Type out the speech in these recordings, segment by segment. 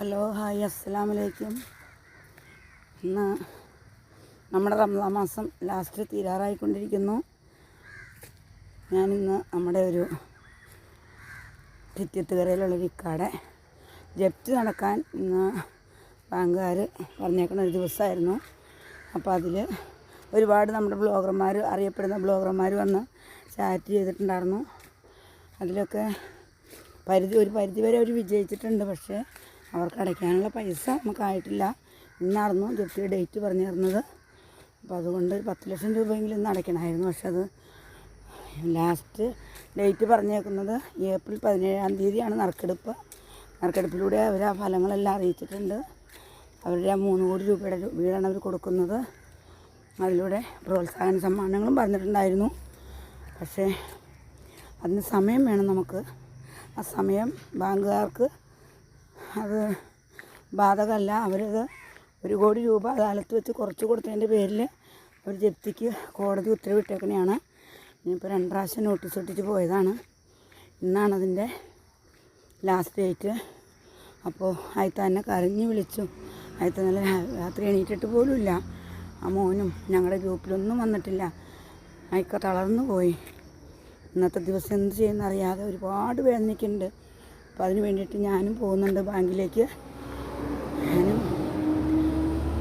Hello hi അസ്സലാമലൈക്കും. ഇന്ന് നമ്മുടെ റമദാൻ മാസം ലാസ്റ്റ് തീരാറായിക്കൊണ്ടിരിക്കുന്നു. ഞാനിന്ന് നമ്മുടെ ഒരു ചിറ്റത്തുകരയിലുള്ളൊരു ഇക്കാടെ ജപ്തി നടക്കാൻ ഇന്ന് ബാങ്കുകാർ പറഞ്ഞേക്കുന്ന ഒരു ദിവസമായിരുന്നു. അപ്പോൾ അതിൽ ഒരുപാട് നമ്മുടെ ബ്ലോഗർമാർ, അറിയപ്പെടുന്ന ബ്ലോഗർമാർ വന്ന് ചാറ്റ് ചെയ്തിട്ടുണ്ടായിരുന്നു. അതിലൊക്കെ ഒരു പരിധി വരെ അവർ വിജയിച്ചിട്ടുണ്ട്. പക്ഷേ അവർക്ക് അടയ്ക്കാനുള്ള പൈസ നമുക്കായിട്ടില്ല. ഇന്നായിരുന്നു ജപ്തി ഡേറ്റ് പറഞ്ഞിരുന്നത്. അപ്പോൾ അതുകൊണ്ട് 10 ലക്ഷം രൂപയെങ്കിലും ഇന്ന് അടയ്ക്കണമായിരുന്നു. പക്ഷെ അത് ലാസ്റ്റ് ഡേറ്റ് പറഞ്ഞേക്കുന്നത് ഏപ്രിൽ 17-ാം തീയതിയാണ് നറുക്കെടുപ്പ്. നറുക്കെടുപ്പിലൂടെ അവർ ആ ഫലങ്ങളെല്ലാം അറിയിച്ചിട്ടുണ്ട്. അവരുടെ 3 കോടി രൂപയുടെ വീടാണ് അവർ കൊടുക്കുന്നത്. അതിലൂടെ പ്രോത്സാഹന സമ്മാനങ്ങളും പറഞ്ഞിട്ടുണ്ടായിരുന്നു. പക്ഷേ അതിന് സമയം വേണം നമുക്ക്. ആ സമയം ബാങ്കുകാർക്ക് അത് ബാധകമല്ല. അവരത് 1 കോടി രൂപ അദാലത്ത് വെച്ച് കുറച്ച് കൊടുത്തതിൻ്റെ പേരിൽ അവർ ജപ്തിക്ക് കോടതി ഉത്തരവിട്ടേക്കണെയാണ്. ഇനിയിപ്പോൾ 2 പ്രാവശ്യം നോട്ടീസ് ഒട്ടിച്ച് പോയതാണ്. ഇന്നാണ് അതിൻ്റെ ലാസ്റ്റ് ഡേറ്റ്. അപ്പോൾ ആയിത്ത എന്നെ കരഞ്ഞ് വിളിച്ചു. ആയിത്ത നല്ല രാത്രി എണീറ്റിട്ട് പോലുമില്ല. ആ മോനും ഞങ്ങളുടെ ഗ്രൂപ്പിലൊന്നും വന്നിട്ടില്ല. ആയിക്ക തളർന്നു പോയി. ഇന്നത്തെ ദിവസം എന്ത് ചെയ്യുന്നറിയാതെ ഒരുപാട് വേദനിക്കുന്നുണ്ട്. അപ്പോൾ അതിന് വേണ്ടിയിട്ട് ഞാനും പോകുന്നുണ്ട് ബാങ്കിലേക്ക്. ഞാനും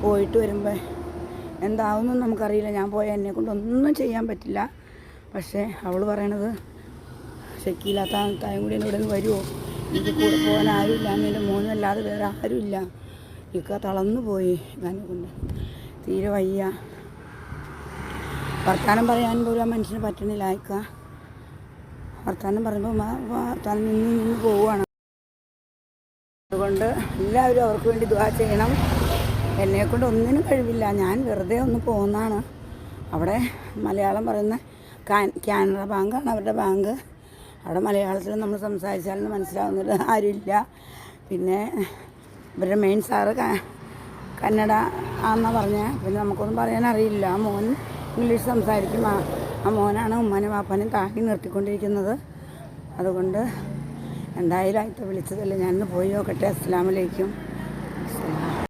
പോയിട്ട് വരുമ്പോൾ എന്താവുമെന്നും നമുക്കറിയില്ല. ഞാൻ പോയാൽ എന്നെക്കൊണ്ടൊന്നും ചെയ്യാൻ പറ്റില്ല. പക്ഷേ അവൾ പറയണത് ഷക്കീല തായും കൂടി ഇവിടെ നിന്ന് വരുമോ, എനിക്ക് കൂടെ പോകാൻ ആരുമില്ല, എൻ്റെ മോനും അല്ലാതെ വേറെ ആരുമില്ല. ഇക്ക തളർന്നു പോയി. എന്നെ കൊണ്ട് തീരെ വയ്യ. വർത്താനം പറയാൻ പോലും ആ മനുഷ്യന് പറ്റണില്ല. ഇക്ക വർത്താനം പറയുമ്പോൾ തല നിന്ന് പോവുകയാണ്. അതുകൊണ്ട് എല്ലാവരും അവർക്ക് വേണ്ടി ദുആ ചെയ്യണം. എന്നെക്കൊണ്ട് ഒന്നിനും കഴിവില്ല. ഞാൻ വെറുതെ ഒന്ന് പോകുന്നതാണ്. അവിടെ മലയാളം പറയുന്ന കാനറ ബാങ്കാണ് അവരുടെ ബാങ്ക്. അവിടെ മലയാളത്തിൽ നമ്മൾ സംസാരിച്ചാലൊന്നും മനസ്സിലാവുന്നില്ല, ആരുമില്ല. പിന്നെ ഇവരുടെ മെയിൻ സാറ് കന്നഡ ആണെന്നാണ് പറഞ്ഞത്. പിന്നെ നമുക്കൊന്നും പറയാനറിയില്ല. ആ മോൻ ഇംഗ്ലീഷ് സംസാരിക്കും. ആ മോനാണ് ഉമ്മാനും വാപ്പാനും താങ്ങി നിർത്തിക്കൊണ്ടിരിക്കുന്നത്. അതുകൊണ്ട് എന്തായാലും ആയിട്ട് വിളിച്ചതല്ലേ, ഞാനിന്ന് പോയി നോക്കട്ടെ. അസ്സലാമു അലൈക്കും.